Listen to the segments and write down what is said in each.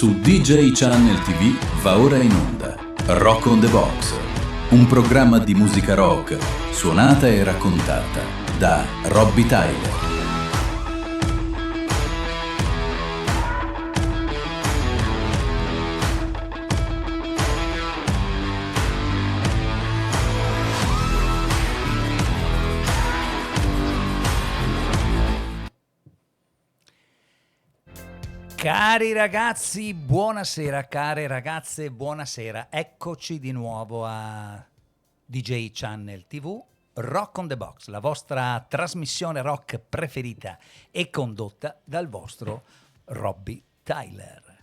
Su DJ Channel TV va ora in onda Rock on the Box, un programma di musica rock suonata e raccontata da Robbie Tyler. Cari ragazzi, buonasera, care ragazze, buonasera. Eccoci di nuovo a DJ Channel TV, Rock on the Box, la vostra trasmissione rock preferita e condotta dal vostro Robbie Tyler.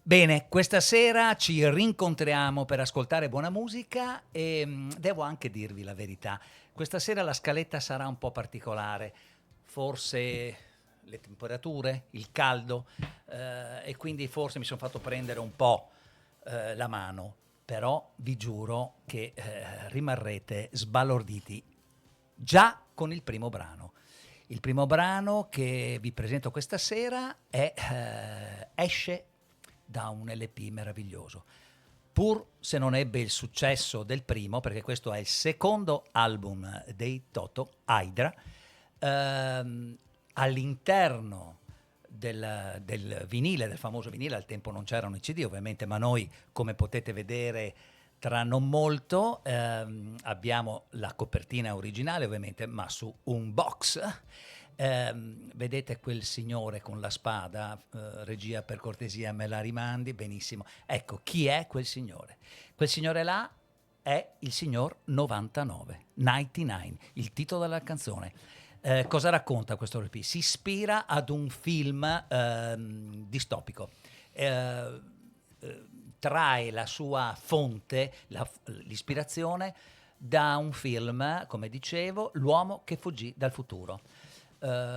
Bene, questa sera ci rincontriamo per ascoltare buona musica e devo anche dirvi la verità. Questa sera la scaletta sarà un po' particolare, forse le temperature, il caldo, e quindi forse mi sono fatto prendere un po' la mano, però vi giuro che rimarrete sbalorditi già con il primo brano. Il primo brano che vi presento questa sera esce da un LP meraviglioso, pur se non ebbe il successo del primo, perché questo è il secondo album dei Toto, Hydra. All'interno del vinile, del famoso vinile, al tempo non c'erano i CD ovviamente, ma noi, come potete vedere tra non molto, abbiamo la copertina originale ovviamente, ma su un box. Vedete quel signore con la spada, regia per cortesia me la rimandi, benissimo. Ecco, chi è quel signore? Quel signore là è il signor 99, il titolo della canzone. Cosa racconta questo LP? Si ispira ad un film distopico, trae la sua fonte, l'ispirazione da un film, come dicevo, L'uomo che fuggì dal futuro.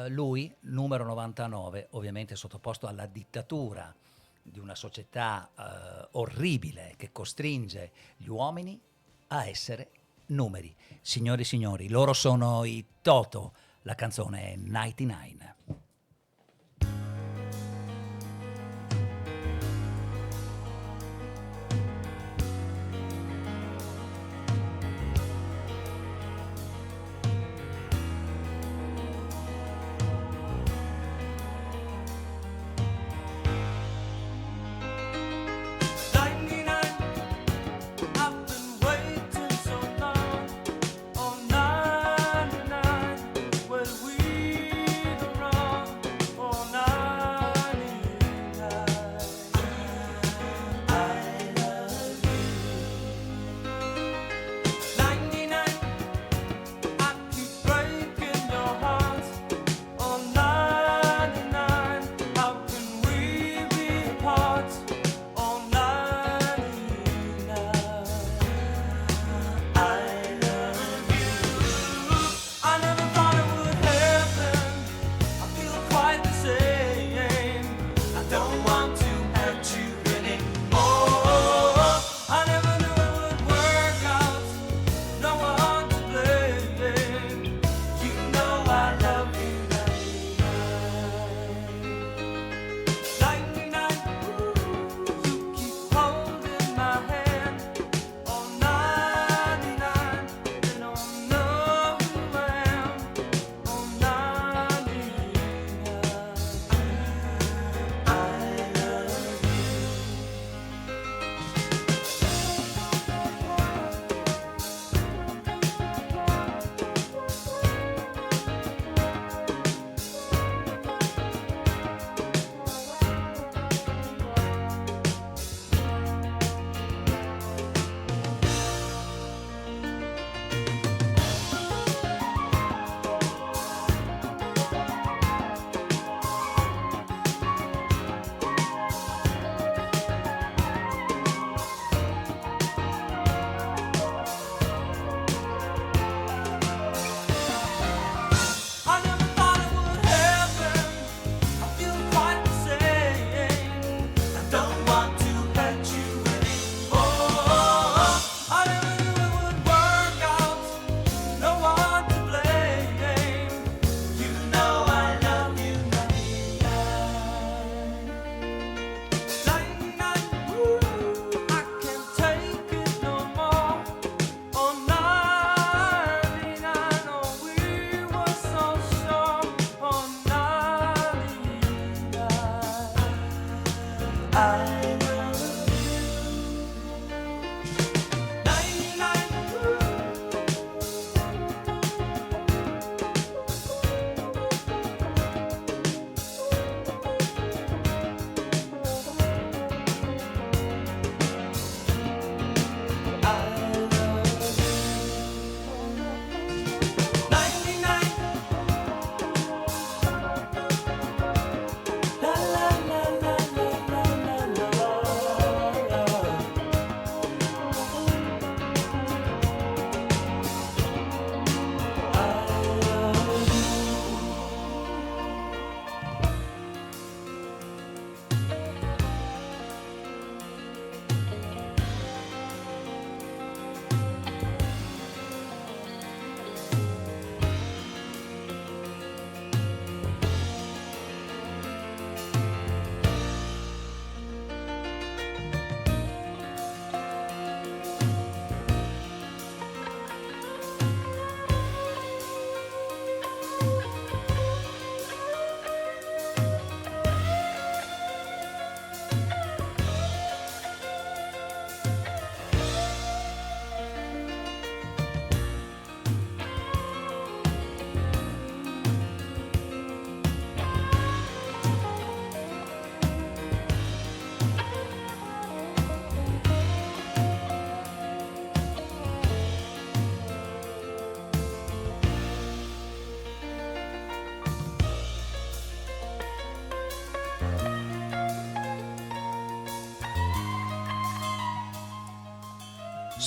Lui, numero 99, ovviamente sottoposto alla dittatura di una società orribile che costringe gli uomini a essere numeri. Signori e signori, loro sono i Toto. La canzone è 99. Where we go wrong.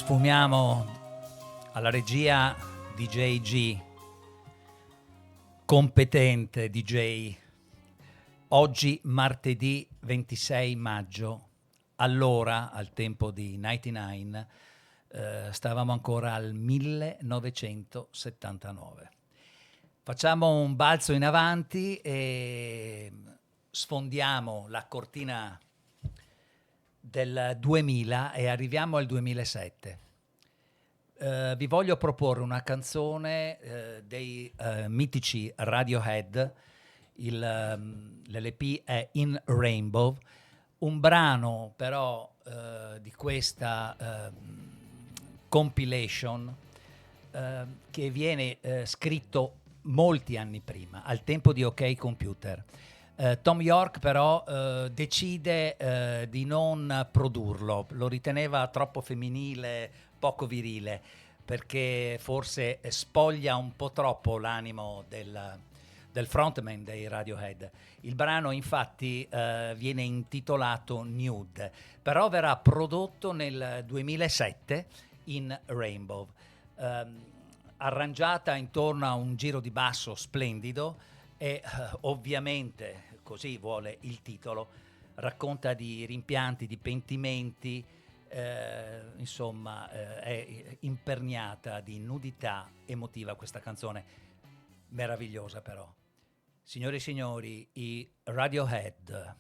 Sfumiamo alla regia DJ G, competente DJ. Oggi martedì 26 maggio, allora al tempo di 99, stavamo ancora al 1979. Facciamo un balzo in avanti e sfondiamo la cortina del 2000 e arriviamo al 2007. Vi voglio proporre una canzone dei mitici Radiohead. L'LP è In Rainbow, un brano però di questa compilation che viene scritto molti anni prima, al tempo di OK Computer. Tom York però decide di non produrlo, lo riteneva troppo femminile, poco virile, perché forse spoglia un po' troppo l'animo del frontman dei Radiohead. Il brano infatti viene intitolato Nude, però verrà prodotto nel 2007 in Rainbow, arrangiata intorno a un giro di basso splendido e ovviamente, così vuole il titolo, racconta di rimpianti, di pentimenti, insomma è imperniata di nudità emotiva questa canzone, meravigliosa però. Signore e signori, i Radiohead.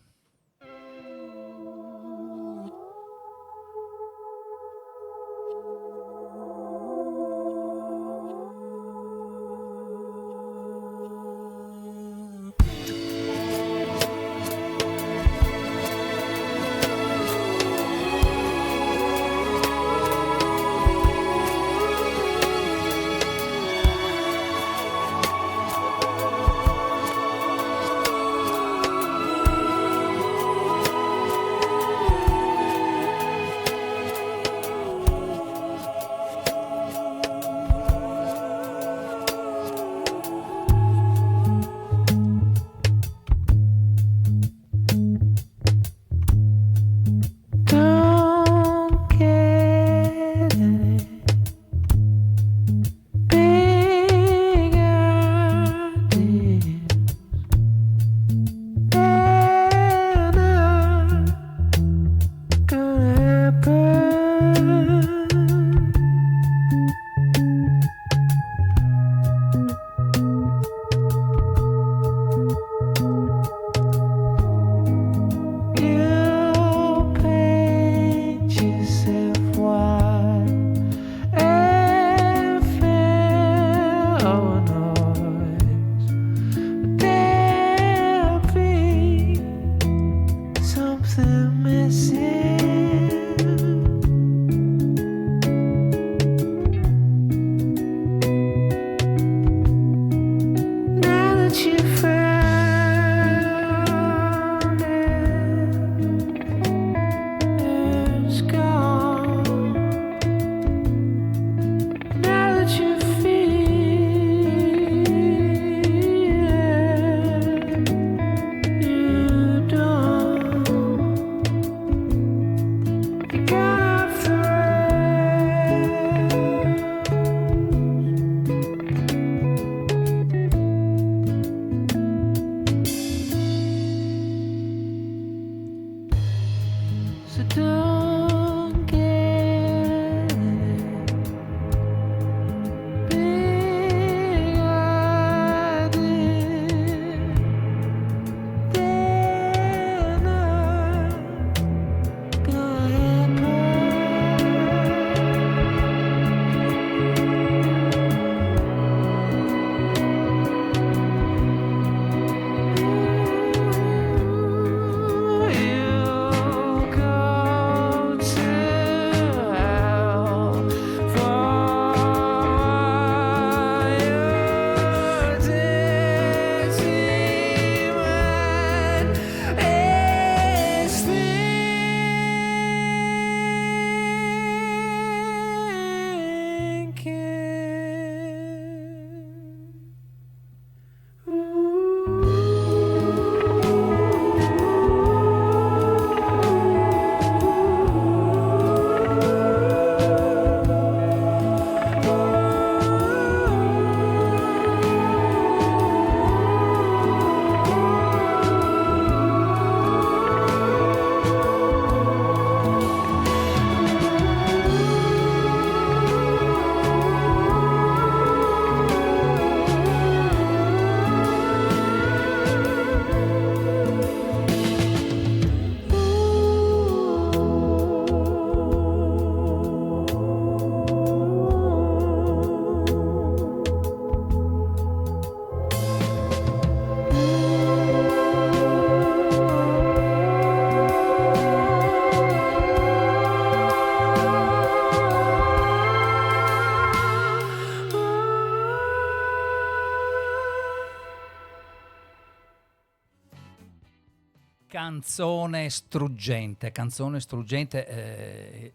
Canzone struggente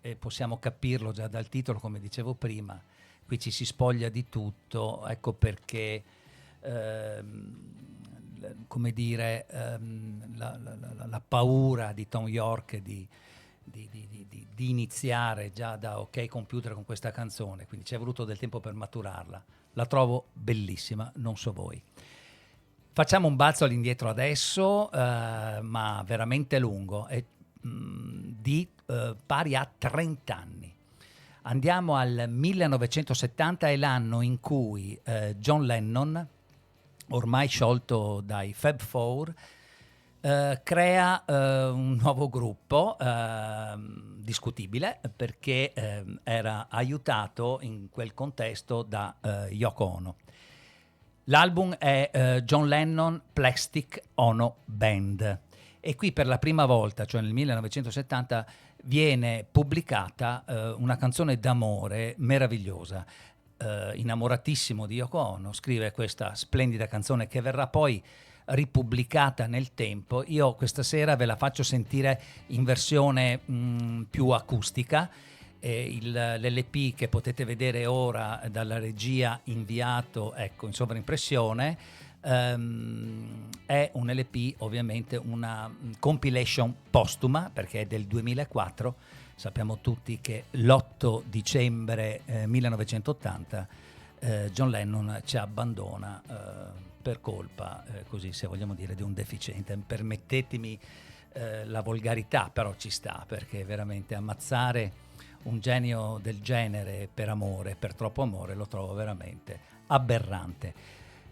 e possiamo capirlo già dal titolo, come dicevo prima. Qui ci si spoglia di tutto, ecco perché come dire, la paura di Tom York di iniziare già da OK Computer con questa canzone, quindi ci è voluto del tempo per maturarla. La trovo bellissima, non so voi. Facciamo un balzo all'indietro adesso, ma veramente lungo, pari a 30 anni. Andiamo al 1970, è l'anno in cui John Lennon, ormai sciolto dai Fab Four, crea un nuovo gruppo discutibile perché era aiutato in quel contesto da Yoko Ono. L'album è John Lennon Plastic Ono Band e qui per la prima volta, cioè nel 1970, viene pubblicata una canzone d'amore meravigliosa. Innamoratissimo di Yoko Ono, scrive questa splendida canzone che verrà poi ripubblicata nel tempo. Io questa sera ve la faccio sentire in versione più acustica. L'LP che potete vedere ora dalla regia inviato, ecco, in sovraimpressione, è un LP, ovviamente una compilation postuma perché è del 2004. Sappiamo tutti che l'8 dicembre 1980 John Lennon ci abbandona per colpa, così se vogliamo dire, di un deficiente. Permettetemi la volgarità, però ci sta, perché veramente ammazzare un genio del genere per amore, per troppo amore, lo trovo veramente aberrante.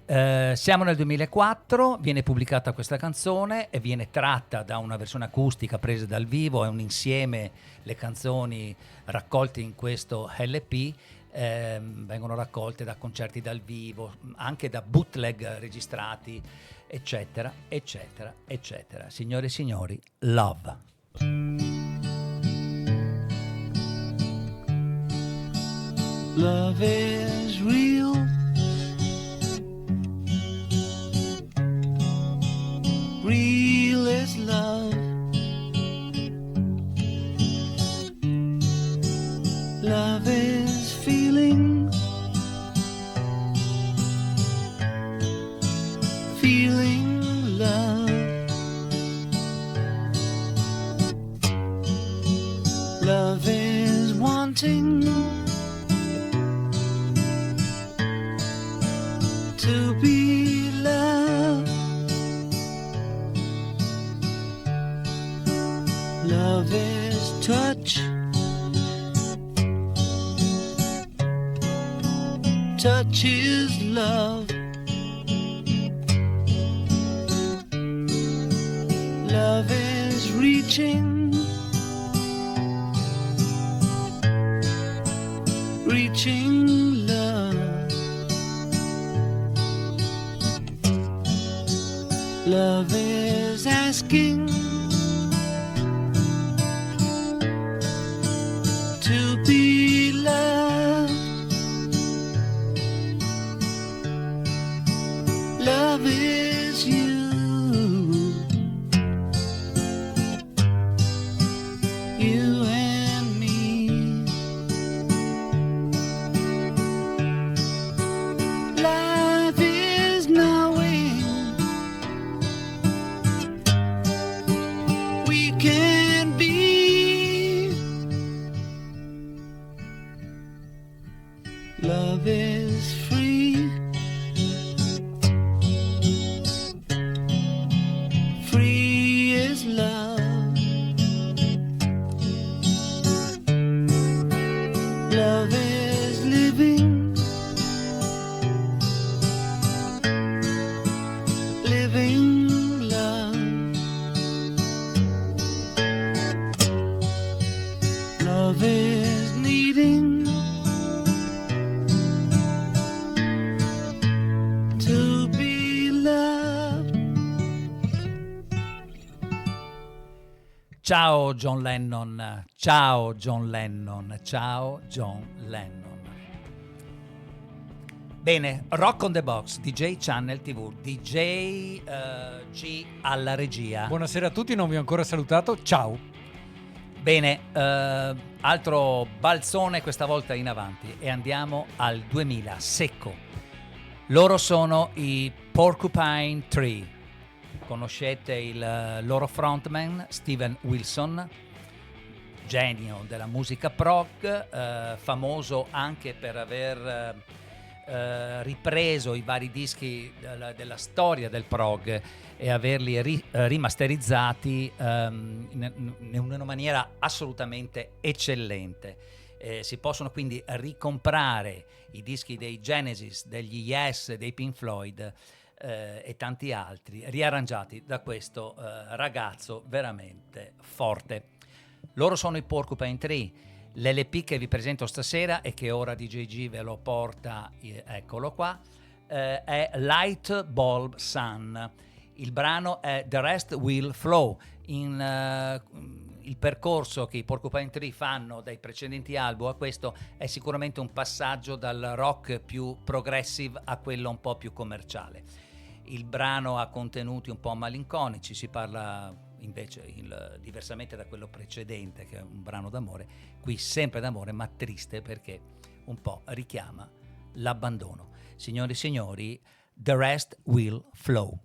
Siamo nel 2004, viene pubblicata questa canzone e viene tratta da una versione acustica presa dal vivo, è un insieme, le canzoni raccolte in questo LP vengono raccolte da concerti dal vivo, anche da bootleg registrati, eccetera, eccetera, eccetera. Signore e signori, Love. Love is real. Real is love. Love is feeling. Feeling love. Love is wanting to be loved. Love is touch. Touch is love. Love is reaching. Reaching love. Love is asking to be loved. Love is you. You and me. Love is knowing we can be. Love is free. Free is love. Love is living. Living love. Love is needing to be loved. Ciao John Lennon, ciao John Lennon, ciao John Lennon. Bene, Rock on the Box, DJ Channel TV, DJ G alla regia. Buonasera a tutti, non vi ho ancora salutato, ciao. Bene, altro balzone questa volta in avanti e andiamo al 2000, secco. Loro sono i Porcupine Tree. Conoscete il loro frontman, Steven Wilson, genio della musica prog, famoso anche per aver ripreso i vari dischi della storia del prog e averli rimasterizzati in una maniera assolutamente eccellente. Si possono quindi ricomprare i dischi dei Genesis, degli Yes, dei Pink Floyd e tanti altri, riarrangiati da questo ragazzo veramente forte. Loro sono i Porcupine Tree. L'LP che vi presento stasera e che ora DJ G ve lo porta, eccolo qua, è Light Bulb Sun. Il brano è The Rest Will Flow. Il percorso che i Porcupine Tree fanno dai precedenti album a questo è sicuramente un passaggio dal rock più progressive a quello un po' più commerciale. Il brano ha contenuti un po' malinconici, si parla invece diversamente da quello precedente che è un brano d'amore, qui sempre d'amore ma triste perché un po' richiama l'abbandono. Signori e signori, The Rest Will Flow.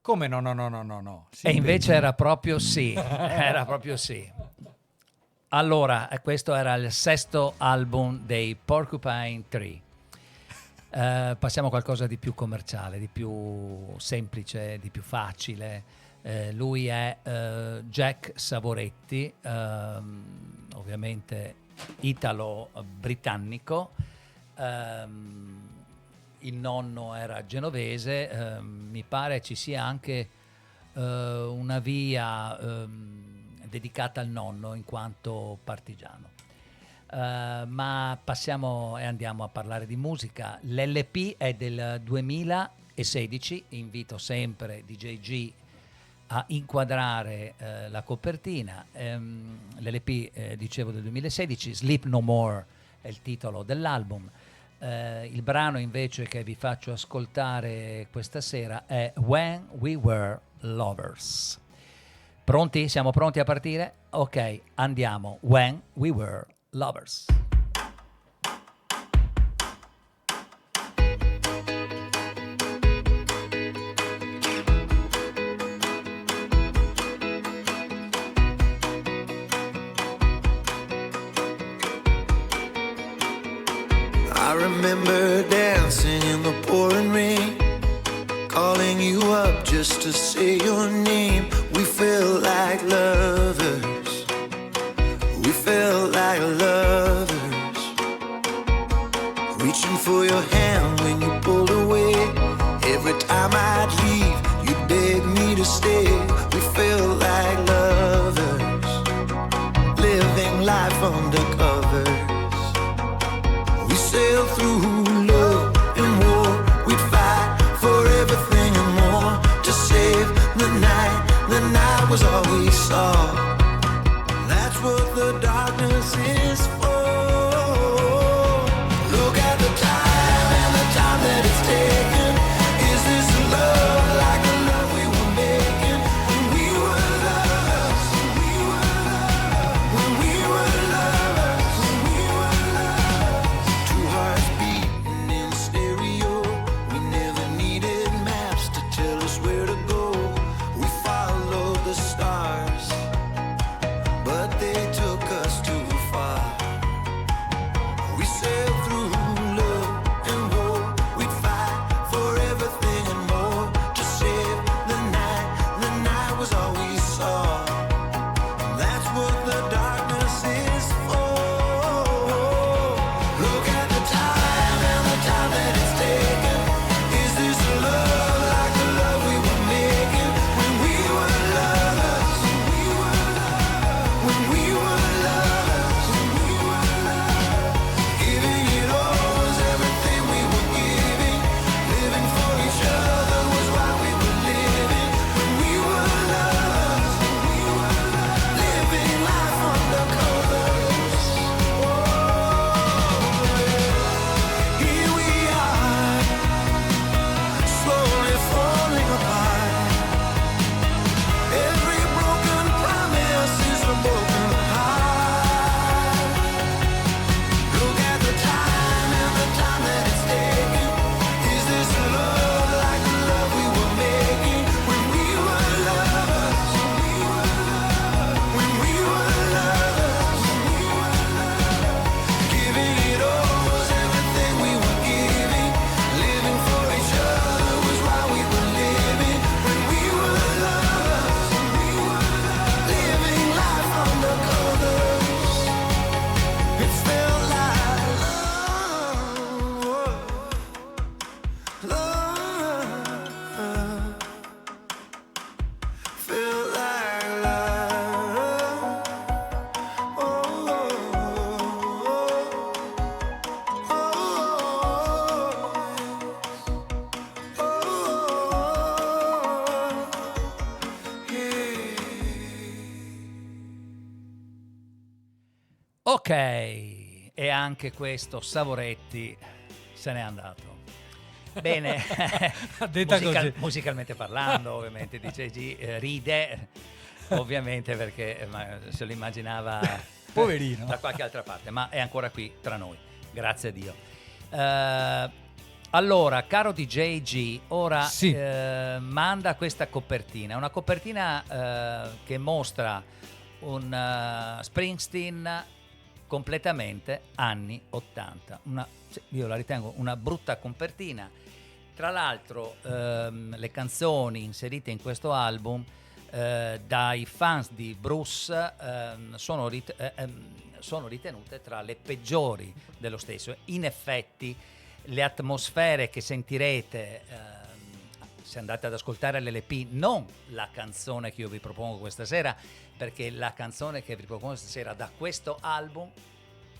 Come no. Sì, E invece era proprio sì, era proprio sì. Allora, questo era il sesto album dei Porcupine Tree. Passiamo a qualcosa di più commerciale, di più semplice, di più facile. Lui è Jack Savoretti, ovviamente italo-britannico. Il nonno era genovese, mi pare ci sia anche una via dedicata al nonno in quanto partigiano. Ma passiamo e andiamo a parlare di musica. L'LP è del 2016, invito sempre DJ G a inquadrare la copertina. L'LP, dicevo, del 2016, Sleep No More è il titolo dell'album. Il brano invece che vi faccio ascoltare questa sera è When We Were Lovers. Pronti? Siamo pronti a partire? Ok, andiamo. When We Were Lovers. I remember dancing in the pouring rain, calling you up just to say your name. We felt like lovers, we felt like lovers, reaching for your hand when you pulled away. Every time I'd leave, you'd beg me to stay. We felt like lovers, living life undercover. We sailed through love and war, we'd fight for everything and more to save the night. The night was all we saw. That's what the darkness is for. Look at the time and the time that it's taken. Is this love like the love we were making when we were lovers? When we were lovers, when we were lovers. Two hearts beating in stereo. We never needed maps to tell us where to go. We followed the stars, but they took us too far. We sailed through love and war. We'd fight for everything and more to save the night. The night was all we saw. That's what the darkness is for. Look at the time and the time that it's taken. Is this love like the love we were making when we were lovers? When we were lovers, when we were lovers. Giving it all was everything we were giving. Living for each other was why we were living. When we were lovers, living life under covers. Here we are, slowly falling apart. Every broken promise is a broken heart. Look at the time and the time that it's taken. Is this love like the love we were making when we were lovers? When we were lovers, giving it all was everything we were giving. Living for each other was why we were living. When we were lovers, living life under covers. It felt like love, felt like love. Ok, e anche questo Savoretti se n'è andato. Bene, Detta così. musicalmente parlando, ovviamente DJ G ride, ovviamente perché se lo immaginava Poverino. da qualche altra parte, ma è ancora qui tra noi, grazie a Dio. Allora, caro DJ G, ora Sì. manda questa copertina, una copertina che mostra un Springsteen completamente anni 80. Io la ritengo una brutta copertina. Tra l'altro le canzoni inserite in questo album dai fans di Bruce sono ritenute tra le peggiori dello stesso. In effetti le atmosfere che sentirete se andate ad ascoltare l'LP, non la canzone che io vi propongo questa sera, perché la canzone che vi propongo stasera da questo album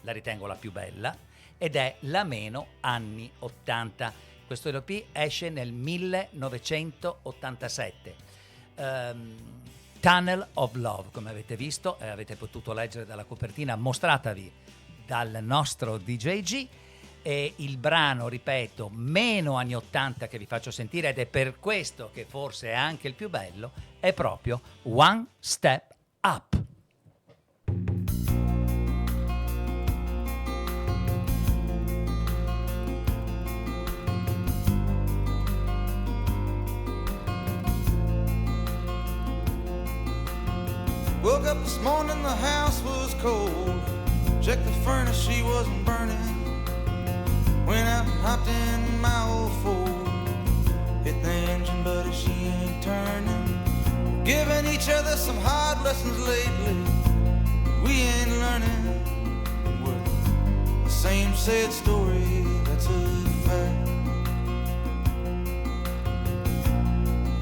la ritengo la più bella ed è la meno anni 80. Questo LP esce nel 1987. Tunnel of Love, come avete visto e avete potuto leggere dalla copertina mostratavi dal nostro DJG, e il brano, ripeto, meno anni 80 che vi faccio sentire, ed è per questo che forse è anche il più bello, è proprio One Step Up. Woke up this morning, the house was cold. Checked the furnace, she wasn't burning. Went out and hopped in my old Ford. Hit the engine, buddy, she ain't turning. Giving each other some hard lessons lately. We ain't learning. Well, the same sad story, that's a fact.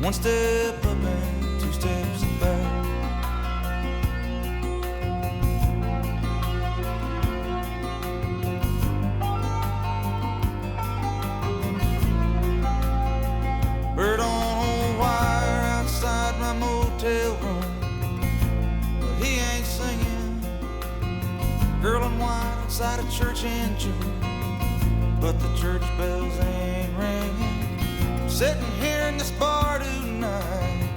One step up and two steps back. Bird on wire outside my motel room, but he ain't singing. Girl in white outside a church in June, but the church bells ain't ringing. I'm sitting here in this bar tonight,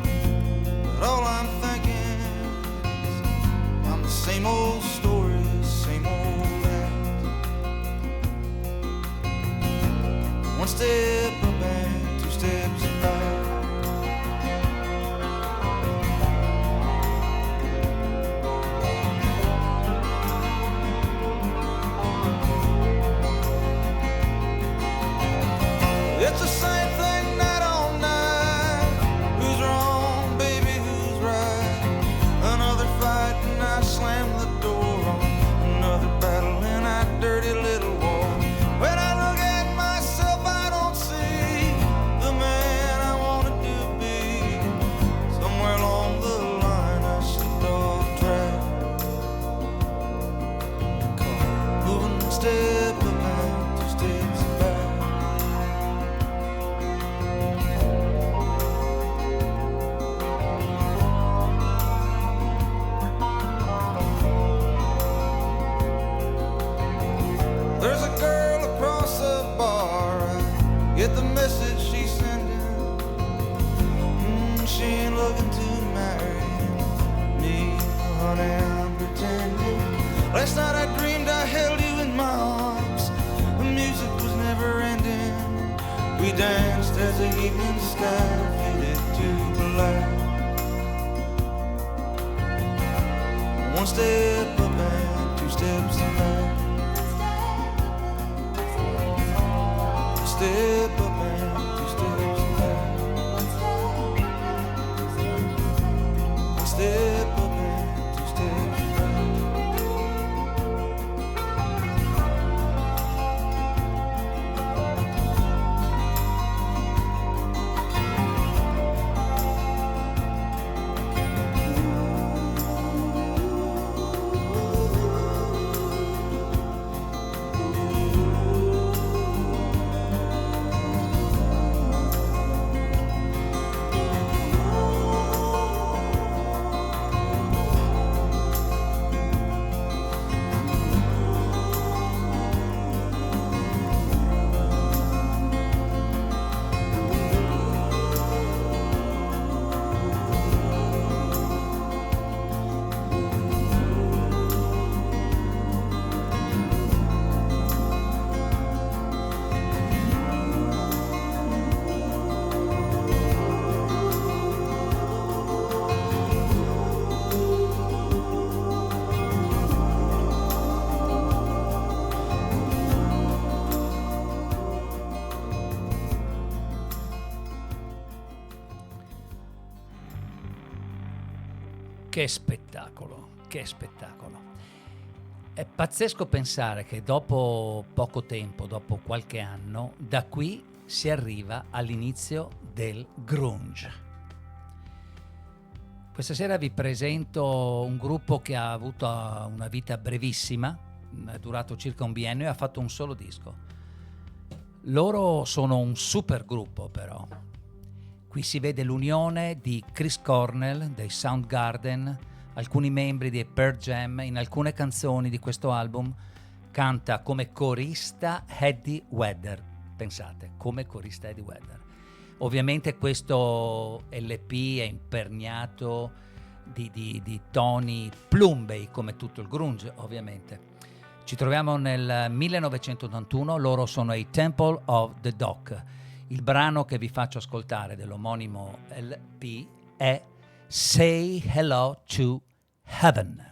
but all I'm thinking is I'm the same old story, same old act. One step up and two steps back. It's the same thing night on night. Who's wrong, baby, who's right? Another fight and I slam the door on another battle in that dirty little war. When I look at myself, I don't see the man I wanted to be. Somewhere along the line I slipped off track. Moving one step up and two steps back. There's a girl across the bar, I get the message she's sending. She ain't looking to marry me, honey, I'm pretending. Last night I dreamed I held you in my arms. The music was never ending. We danced as the evening sky faded to black. One step up and two steps back. Step up and two steps back. Step up and two steps back. Che spettacolo, che spettacolo. È pazzesco pensare che dopo poco tempo, dopo qualche anno, da qui si arriva all'inizio del grunge. Questa sera vi presento un gruppo che ha avuto una vita brevissima, è durato circa un biennio e ha fatto un solo disco. Loro sono un super gruppo però. Qui si vede l'unione di Chris Cornell dei Soundgarden, alcuni membri dei Pearl Jam. In alcune canzoni di questo album canta come corista Eddie Vedder. Pensate, come corista Eddie Vedder. Ovviamente questo LP è imperniato di toni plumbei, come tutto il grunge, ovviamente. Ci troviamo nel 1981, loro sono i Temple of the Dog. Il brano che vi faccio ascoltare dell'omonimo LP è Say Hello to Heaven.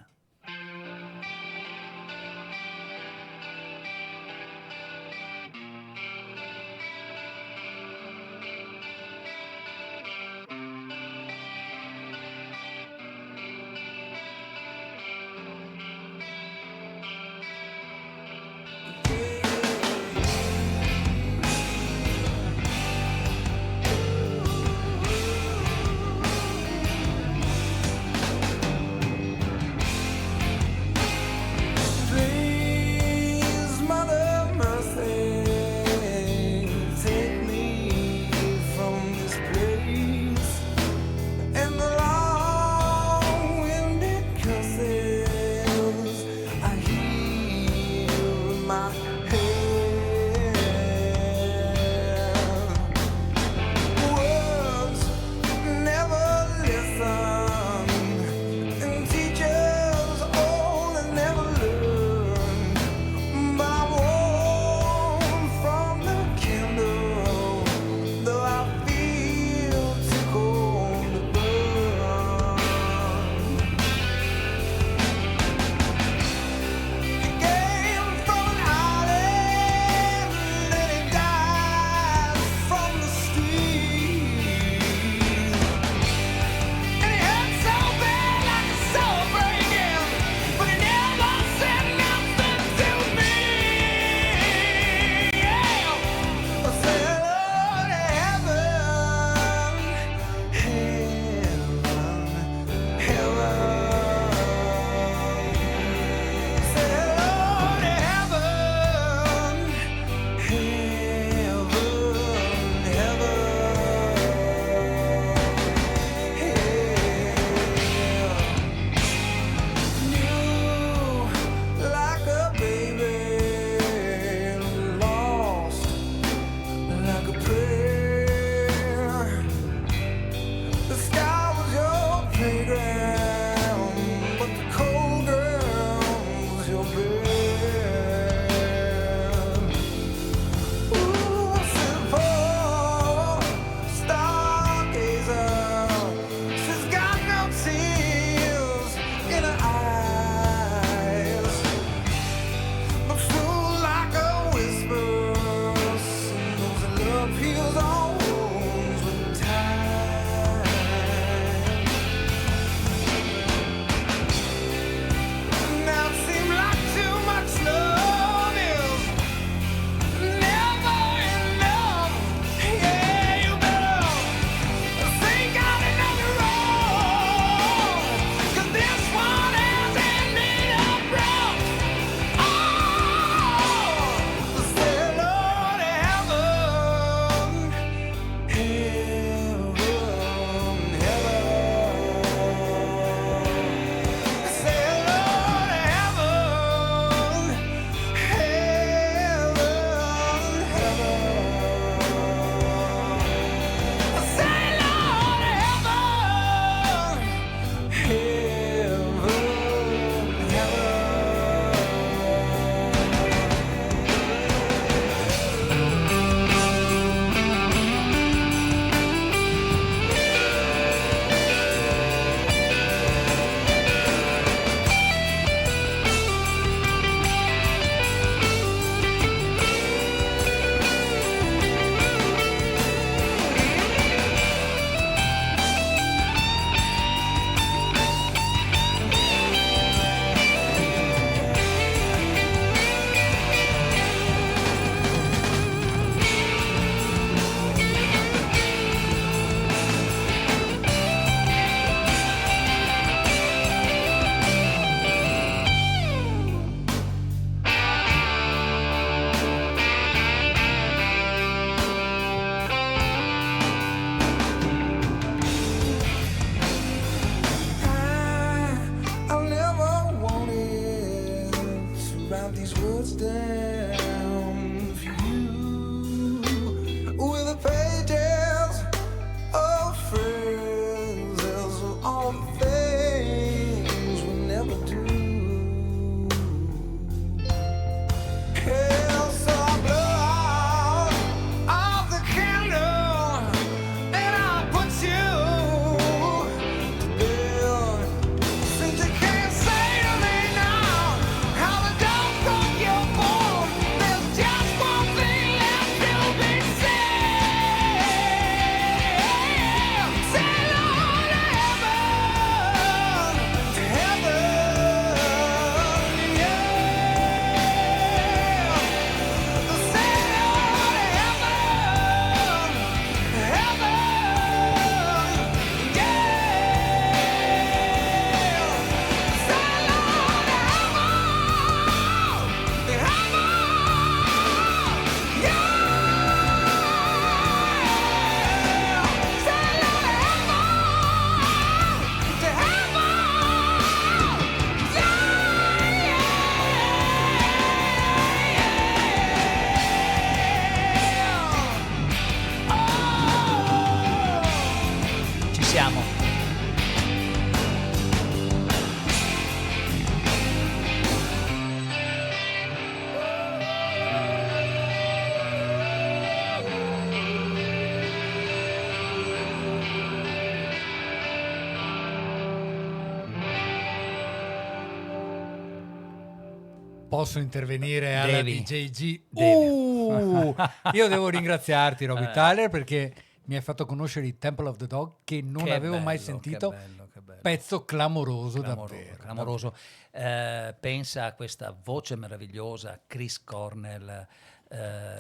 Posso intervenire alla Devi. DJG? Devi. Io devo ringraziarti, Robbie Tyler, perché mi hai fatto conoscere il Temple of the Dog, che non Che avevo mai bello, sentito. che bello. Pezzo clamoroso, davvero. Clamoroso. Pensa a questa voce meravigliosa, Chris Cornell,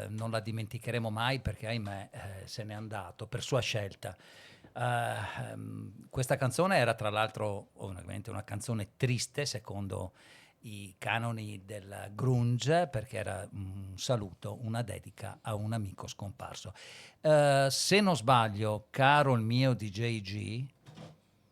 non la dimenticheremo mai perché ahimè se n'è andato per sua scelta. Questa canzone era tra l'altro ovviamente una canzone triste secondo i canoni del grunge, perché era un saluto, una dedica a un amico scomparso. Se non sbaglio, caro il mio DJG,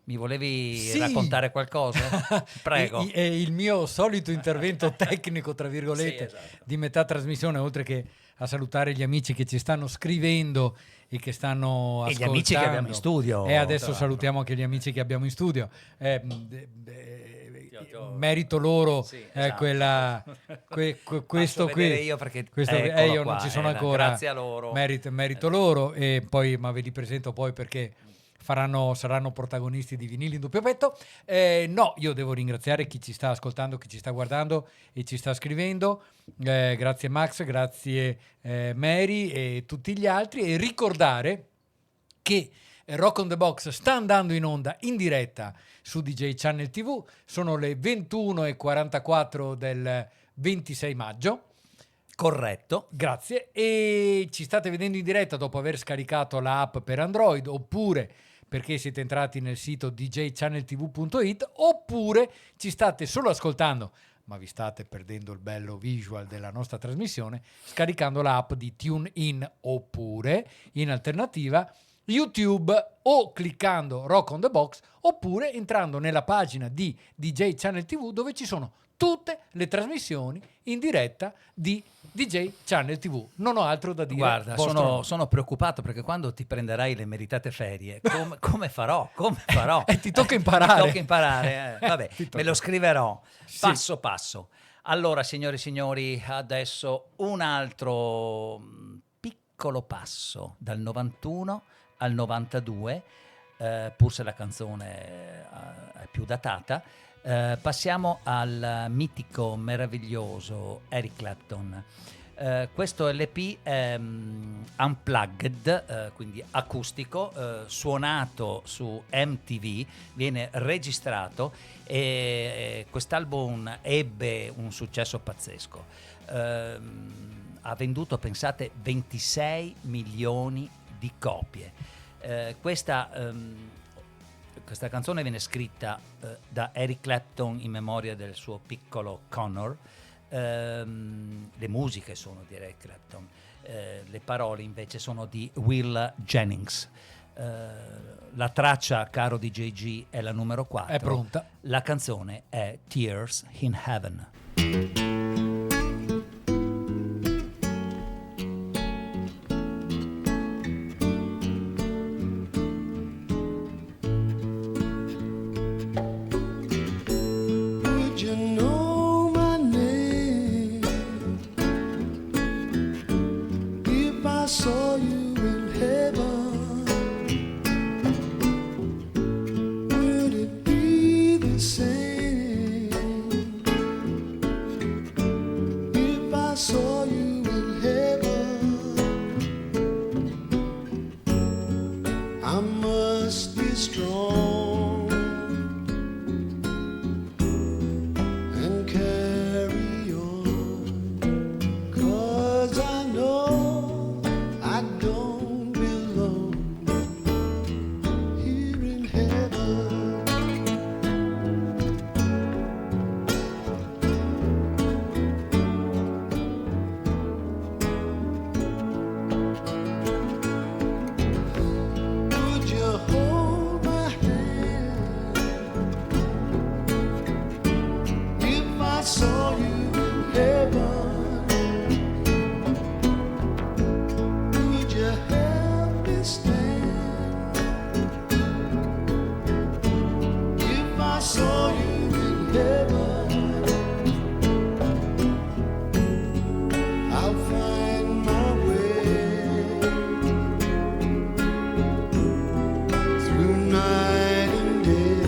mi volevi Sì. raccontare qualcosa? Prego. È il mio solito intervento tecnico, tra virgolette, Sì, esatto. di metà trasmissione, oltre che a salutare gli amici che ci stanno scrivendo e che stanno E gli ascoltando. amici che abbiamo in studio, E adesso tra l'altro. salutiamo anche gli amici che abbiamo in studio. Merito loro Sì, esatto. questo Faccio qui. vedere io perché Questo, eccolo io non qua, ci sono era ancora. grazie a loro. Merito loro, e poi ma ve li presento poi perché saranno protagonisti di Vinili in doppio petto. No, io devo ringraziare chi ci sta ascoltando, chi ci sta guardando e ci sta scrivendo. Grazie Max, grazie Mary e tutti gli altri, e ricordare che Rock on the Box sta andando in onda in diretta su DJ Channel TV. Sono le 21:44 del 26 maggio. Corretto. Grazie. E ci state vedendo in diretta dopo aver scaricato l'app per Android, oppure perché siete entrati nel sito djchanneltv.it, oppure ci state solo ascoltando, ma vi state perdendo il bello visual della nostra trasmissione scaricando l'app di TuneIn, oppure in alternativa YouTube, o cliccando Rock on the Box, oppure entrando nella pagina di DJ Channel TV, dove ci sono tutte le trasmissioni in diretta di DJ Channel TV. Non ho altro da dire. Guarda, vostro nome. sono preoccupato perché quando ti prenderai le meritate ferie, come farò? Ti tocca imparare. Ti tocca imparare. Vabbè, Ti tocca. me lo scriverò Sì. passo passo. Allora, signori e signori, adesso un altro piccolo passo dal 91 al 92, pur se la canzone è più datata. Passiamo al mitico, meraviglioso Eric Clapton. Questo LP è unplugged, quindi acustico, suonato su MTV, viene registrato, e quest'album ebbe un successo pazzesco. Ha venduto, pensate, 26 milioni di copie. Questa canzone viene scritta da Eric Clapton in memoria del suo piccolo Connor. Le musiche sono di Eric Clapton, le parole invece sono di Will Jennings. La traccia, caro DJG, è la numero 4. È pronta. La canzone è Tears in Heaven. Would you know my name if I saw you in heaven? Would it be the same if I saw you in heaven? I must be strong and carry on, 'cause I know I don't belong here in heaven. Would you hold my hand if I saw you in heaven? Would you help me stand if I saw you in heaven? I'll find my way through night and day,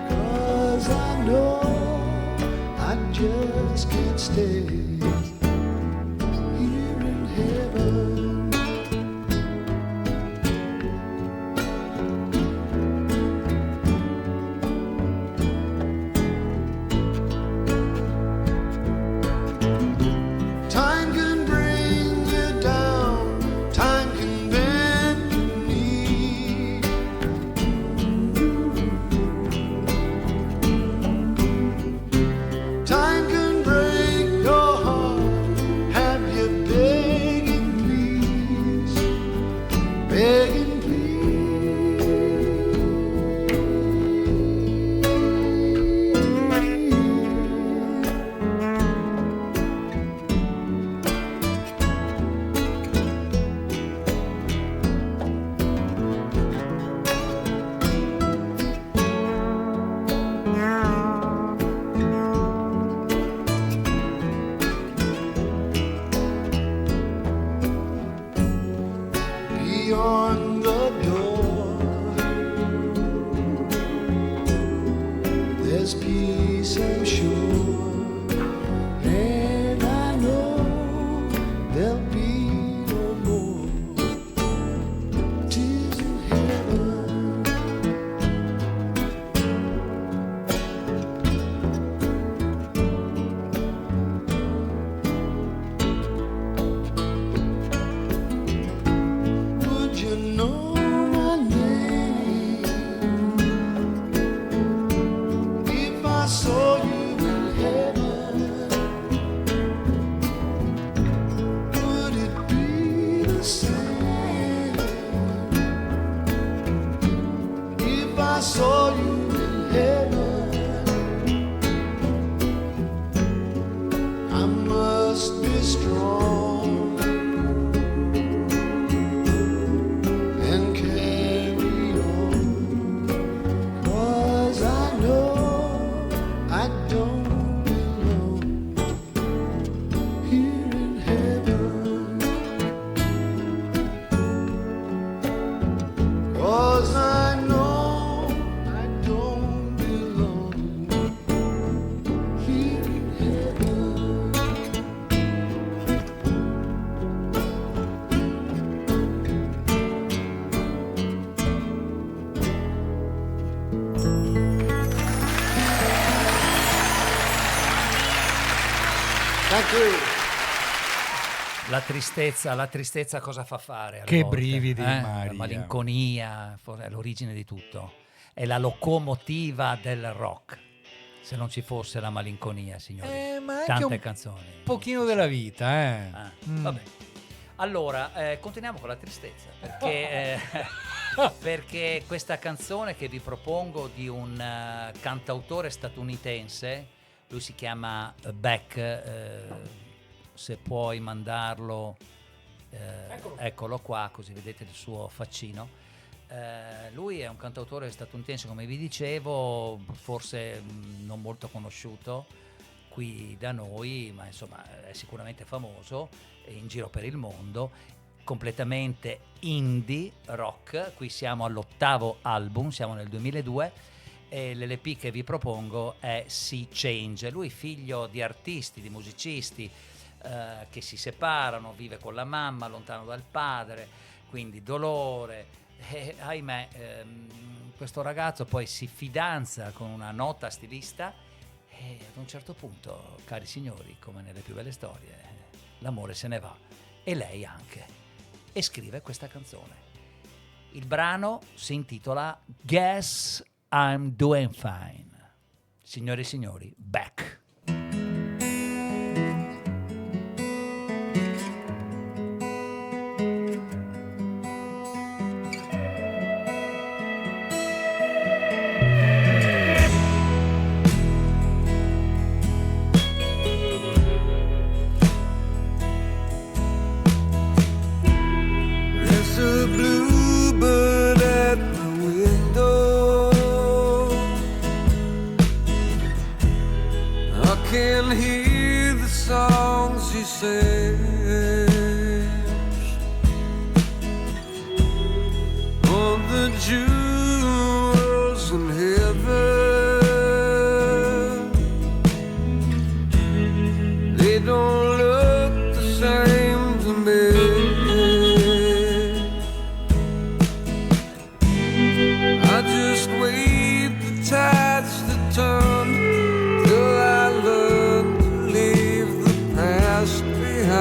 'cause I know I just on the door. There's peace, I'm sure, and I know there'll be no more tears in heaven. Would you know my name if I saw you in heaven? Would it be the same if I saw you in heaven? I must be strong and carry on, 'cause I know I don't belong here in heaven. 'Cause I know I don't belong here in heaven. Thank you. La tristezza cosa fa fare? alle Che volte, brividi, La Maria. malinconia è l'origine di tutto. È la locomotiva del rock. Se non ci fosse la malinconia, signori. Ma anche Tante un canzoni. pochino della vita, Vabbè. Allora, continuiamo con la tristezza, perché, perché questa canzone che vi propongo di un cantautore statunitense, lui si chiama Beck, se puoi mandarlo, eccolo qua, così vedete il suo faccino. Lui è un cantautore statunitense, come vi dicevo, forse non molto conosciuto qui da noi, ma insomma è sicuramente famoso in giro per il mondo, completamente indie rock. Qui siamo all'8º album, siamo nel 2002 e l'LP che vi propongo è Sea Change. Lui figlio di artisti, di musicisti che si separano, vive con la mamma, lontano dal padre, quindi dolore. E ahimè, questo ragazzo poi si fidanza con una nota stilista e ad un certo punto, cari signori, come nelle più belle storie, l'amore se ne va e lei anche, e scrive questa canzone. Il brano si intitola Guess I'm Doing Fine. Signore e signori, Beck. There's a bluebird at the window. I can hear the songs he sings. All the jewels in heaven, they don't look the same to me. I just wait the tides to turn till I learn to leave the past behind.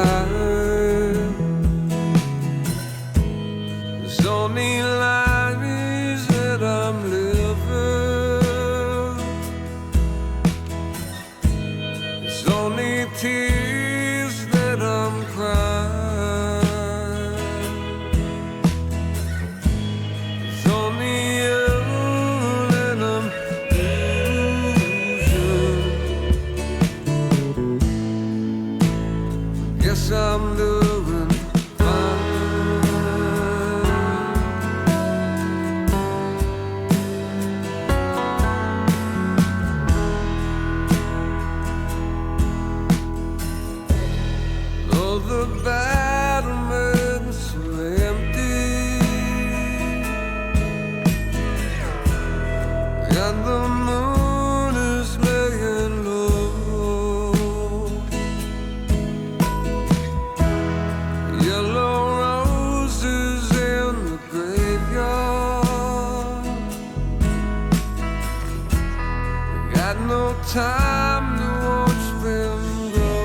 time to watch them grow.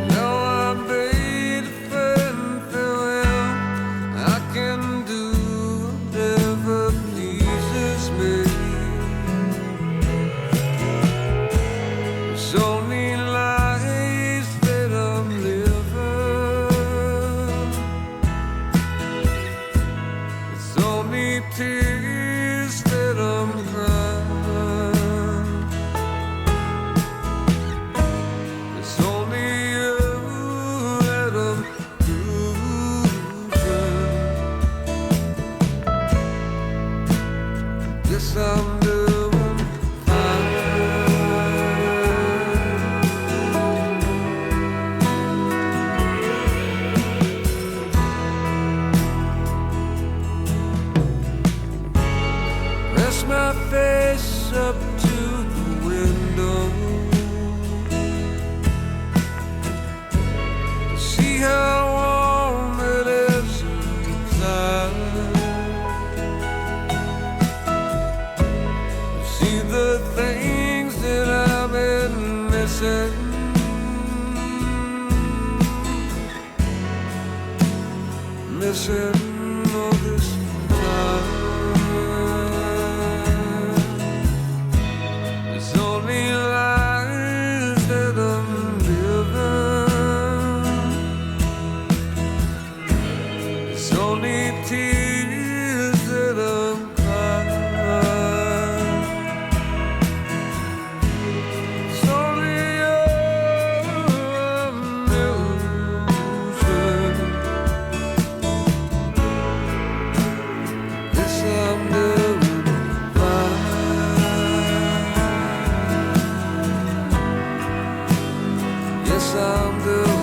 Now I bade a friend farewell. I can do whatever pleases me. It's only lies that I'm living. It's only tears that I'm crying. It's only you that I'm losing. Yes, I'm doing fine. Press my face up to the window to see how warm it is inside. See the things that I've been missing. Missing all this time. It's only lies that I'm living. It's only tears that I'm crying. It's only you I'm losing. Yes, I'm doing fine. Yes, I'm doing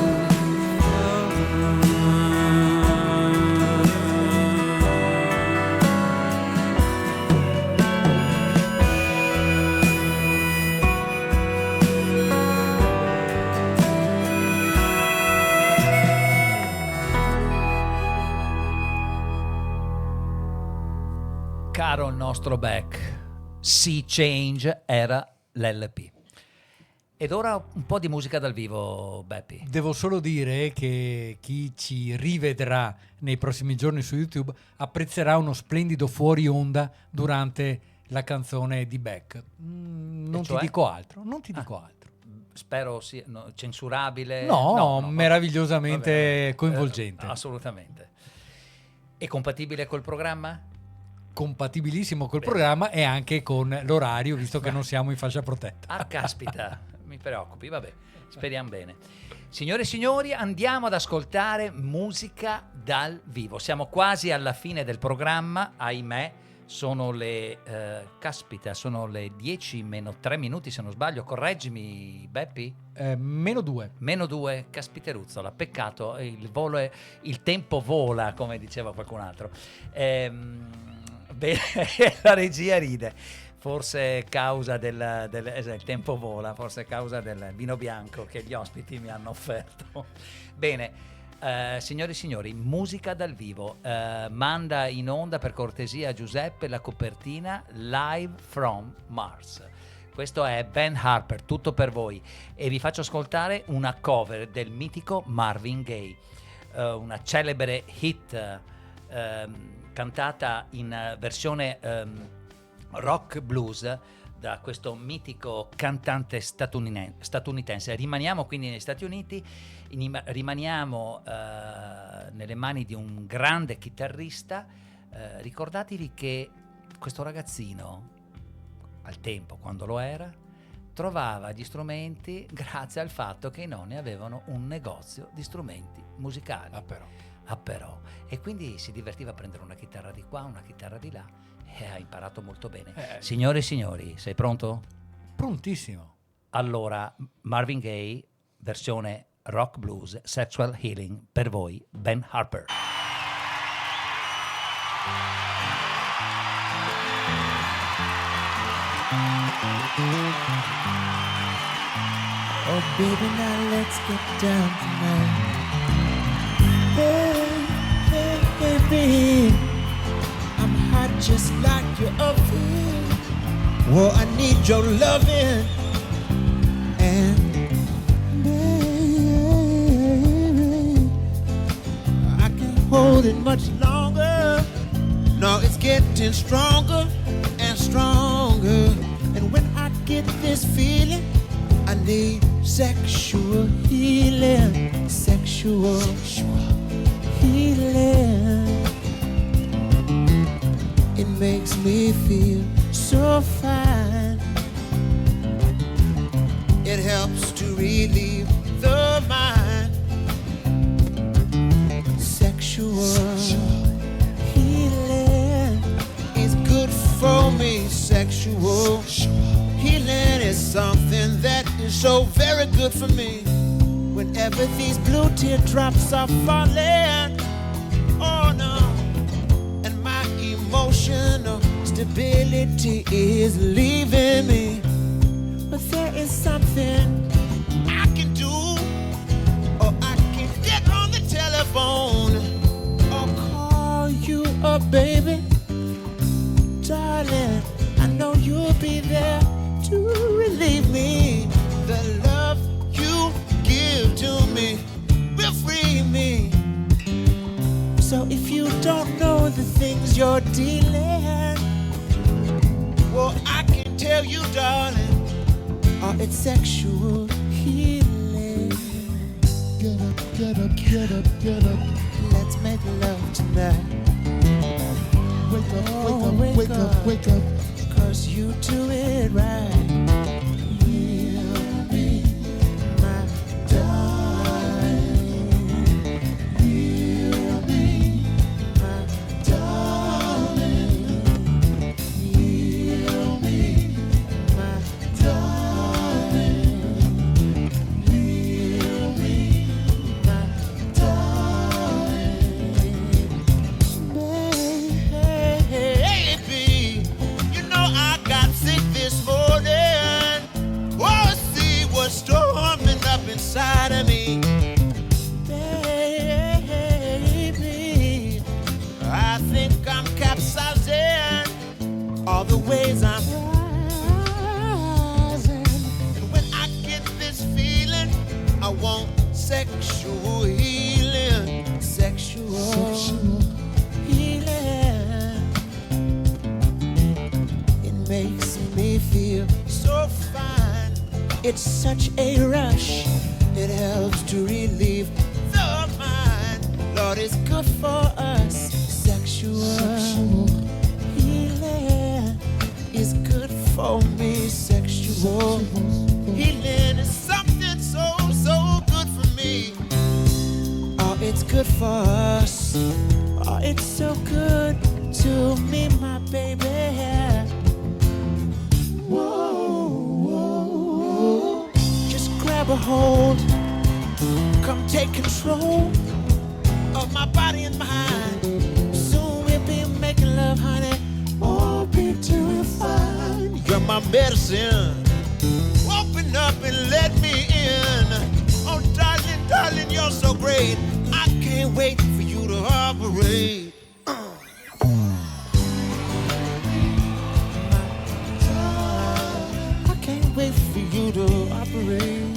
Caro il nostro Beck, Sea Change era l'LP. Ed ora un po' di musica dal vivo, Beppi. Devo solo dire che chi ci rivedrà nei prossimi giorni su YouTube apprezzerà uno splendido fuori onda durante la canzone di Beck. Non cioè? ti dico altro, non ti dico altro. Spero sia censurabile. No, no, meravigliosamente vabbè. coinvolgente. Assolutamente. E compatibile col programma? Compatibilissimo col Bene. programma e anche con l'orario, visto che non siamo in fascia protetta. Ah, caspita, mi preoccupi, vabbè, speriamo bene. Signore e signori, andiamo ad ascoltare musica dal vivo. Siamo quasi alla fine del programma, ahimè, sono le 10 meno 3 minuti se non sbaglio, correggimi Beppi? -2. -2, caspiteruzzola, peccato, il tempo vola, come diceva qualcun altro. Beh, la regia ride, forse causa il tempo vola, forse causa del vino bianco che gli ospiti mi hanno offerto. Bene, signori e signori, musica dal vivo. Manda in onda per cortesia Giuseppe la copertina Live from Mars. Questo è Ben Harper, tutto per voi, e vi faccio ascoltare una cover del mitico Marvin Gaye, una celebre hit cantata in versione rock blues da questo mitico cantante statunitense. Rimaniamo quindi negli Stati Uniti, rimaniamo nelle mani di un grande chitarrista. Ricordatevi che questo ragazzino, al tempo quando lo era, trovava gli strumenti grazie al fatto che i nonni avevano un negozio di strumenti musicali. Però. E quindi si divertiva a prendere una chitarra di qua, una chitarra di là, e ha imparato molto bene. Signore e signori, sei pronto? Prontissimo. Allora, Marvin Gaye, versione rock blues, Sexual Healing, per voi, Ben Harper. Oh baby, now let's get down tonight. Hey, hey, baby, I'm hot just like you a feeling. Well, I need your loving. And baby, I can't hold it much longer. No, it's getting stronger and stronger. And when I get this feeling, I need sexual healing. Sexual healing. It makes me feel so fine. It helps to relieve the mind. Sexual healing is good for me. Sexual healing is something that is so very good for me. Whenever these blue teardrops are falling, oh no, and my emotional stability is leaving me. But there is something I can do, or I can get on the telephone, or call you up, baby. Darling, I know you'll be there to relieve me. The love you give to me will free me. So if you don't know the things you're dealing, well, I can tell you, darling, oh, it's sexual healing. Get up, get up, get up, get up. Let's make love tonight. Wake up, wake up, wake up. 'Cause you do it right. Heal me, my darling. Heal me, my darling. Heal me, my darling. Heal me, my darling. Baby, you know I got sick this morning. Oh, see what's storming up inside of me. Baby, I think I'm capsizing all the ways I'm rising. And when I get this feeling, I want sexual healing. Sexual healing. It makes me feel so fine. It's such a rush. It helps to relieve the mind. Lord, it's good for us. Sexual healing is good for me. Sexual healing is something so, so good for me. Oh, it's good for us. Oh, it's so good to me, my baby. Whoa, whoa. Just grab a hold. Come take control of my body and mind. Soon we'll be making love, honey. Oh, be doing fine. You're my medicine. Open up and let me in. Oh, darling, darling, you're so great. I can't wait for you to operate. I can't wait for you to operate.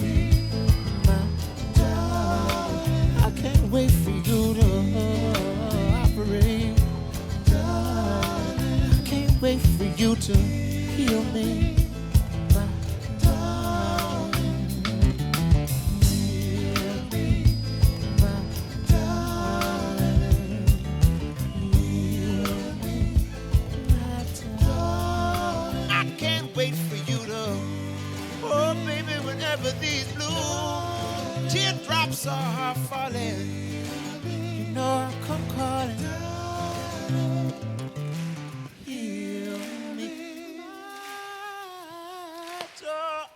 I can't wait for you to operate. I can't wait for you to heal me. My darling. Heal me. My darling. Heal me. My darling. I can't wait for you to, oh baby, whenever these blue teardrops are falling, you know I'll come calling. Heal me, my darling.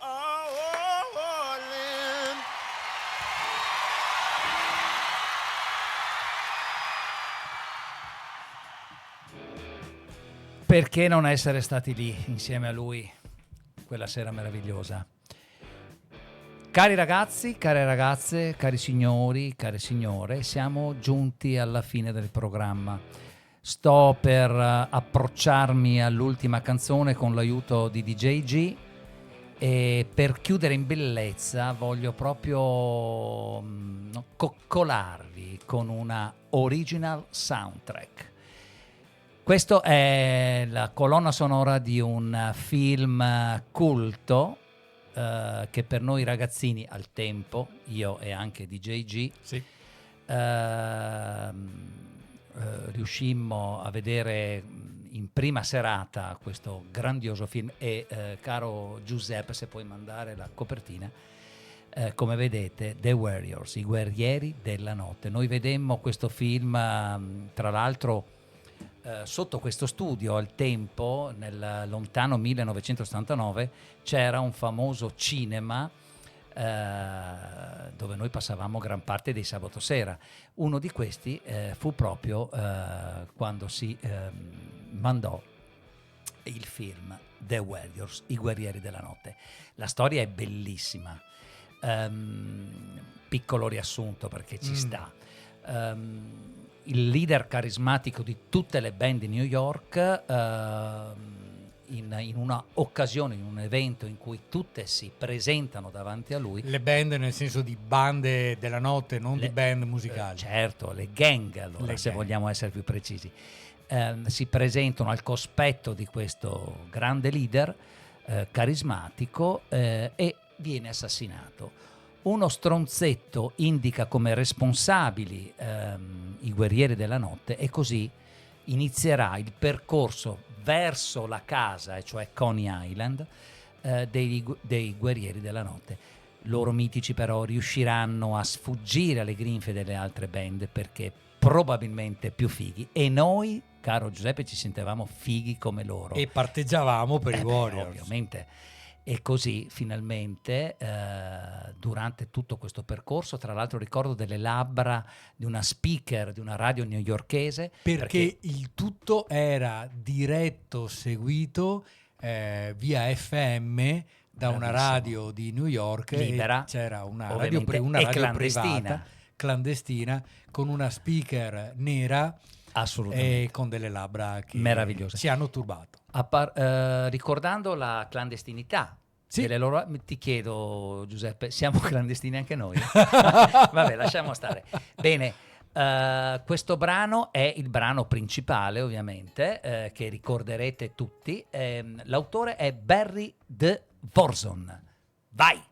Perché non essere stati lì insieme a lui quella sera meravigliosa? Cari ragazzi, care ragazze, cari signori, care signore, siamo giunti alla fine del programma. sto per approcciarmi all'ultima canzone con l'aiuto di DJ G, e per chiudere in bellezza voglio proprio coccolarvi con una original soundtrack. Questo è la colonna sonora di un film culto che per noi ragazzini al tempo, io e anche DJ G, Sì. riuscimmo a vedere in prima serata questo grandioso film, e caro Giuseppe, se puoi mandare la copertina, come vedete, The Warriors, i guerrieri della notte. Noi vedemmo questo film tra l'altro sotto questo studio al tempo, nel lontano 1979, c'era un famoso cinema dove noi passavamo gran parte dei sabato sera. Uno di questi fu proprio quando si mandò il film The Warriors, i guerrieri della notte. La storia è bellissima. Piccolo riassunto perché ci sta. Il leader carismatico di tutte le band di New York, in una occasione, in un evento in cui tutte si presentano davanti a lui. Le band nel senso di bande della notte, non di band musicali. Certo, le gang, allora, se vogliamo essere più precisi. Si presentano al cospetto di questo grande leader carismatico e viene assassinato. Uno stronzetto indica come responsabili i guerrieri della notte, e così inizierà il percorso verso la casa, e cioè Coney Island, dei guerrieri della notte. Loro mitici però riusciranno a sfuggire alle grinfie delle altre band perché probabilmente più fighi, e noi, caro Giuseppe, ci sentivamo fighi come loro E parteggiavamo per i Warriors. ovviamente. E così finalmente durante tutto questo percorso, tra l'altro ricordo delle labbra di una speaker di una radio newyorkese, Perché il tutto era diretto, seguito via FM da una radio di New York, libera, e c'era una ovviamente, radio, e clandestina. clandestina. Clandestina, con una speaker nera assolutamente e con delle labbra che meravigliose. ci hanno turbato. Ricordando la clandestinità Sì. delle loro, ti chiedo Giuseppe, siamo clandestini anche noi? Vabbè, lasciamo stare. Bene, questo brano è il brano principale, ovviamente, che ricorderete tutti. L'autore è Barry de Vorson. Vai!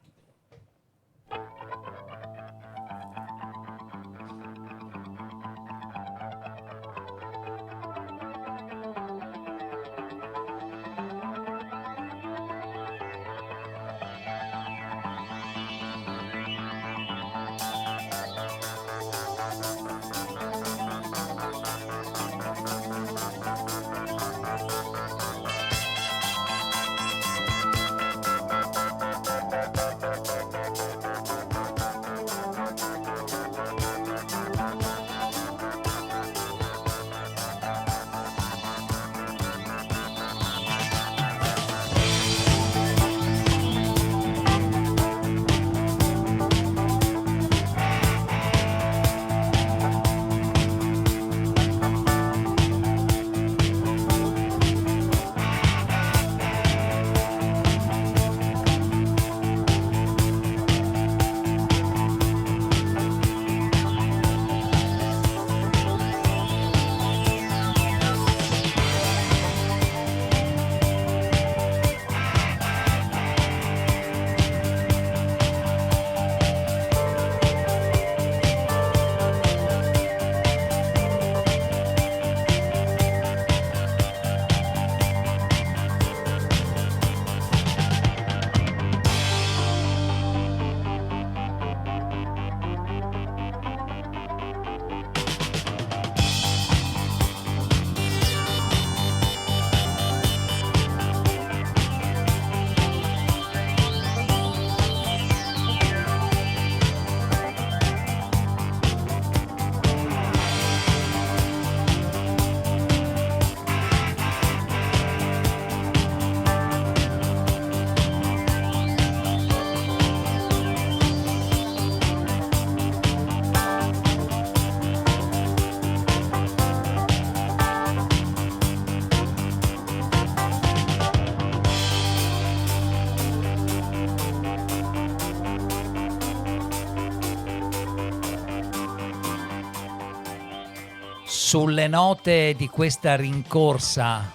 Sulle note di questa rincorsa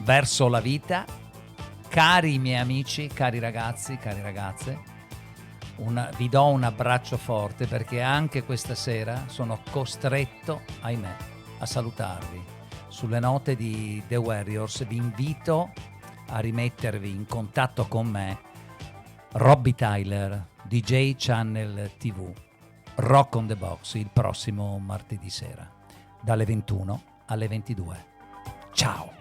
verso la vita, cari miei amici, cari ragazzi, cari ragazze, vi do un abbraccio forte perché anche questa sera sono costretto, ahimè, a salutarvi. Sulle note di The Warriors vi invito a rimettervi in contatto con me, Robbie Tyler, DJ Channel TV, Rock on the Box, il prossimo martedì sera, dalle 21 alle 22. Ciao!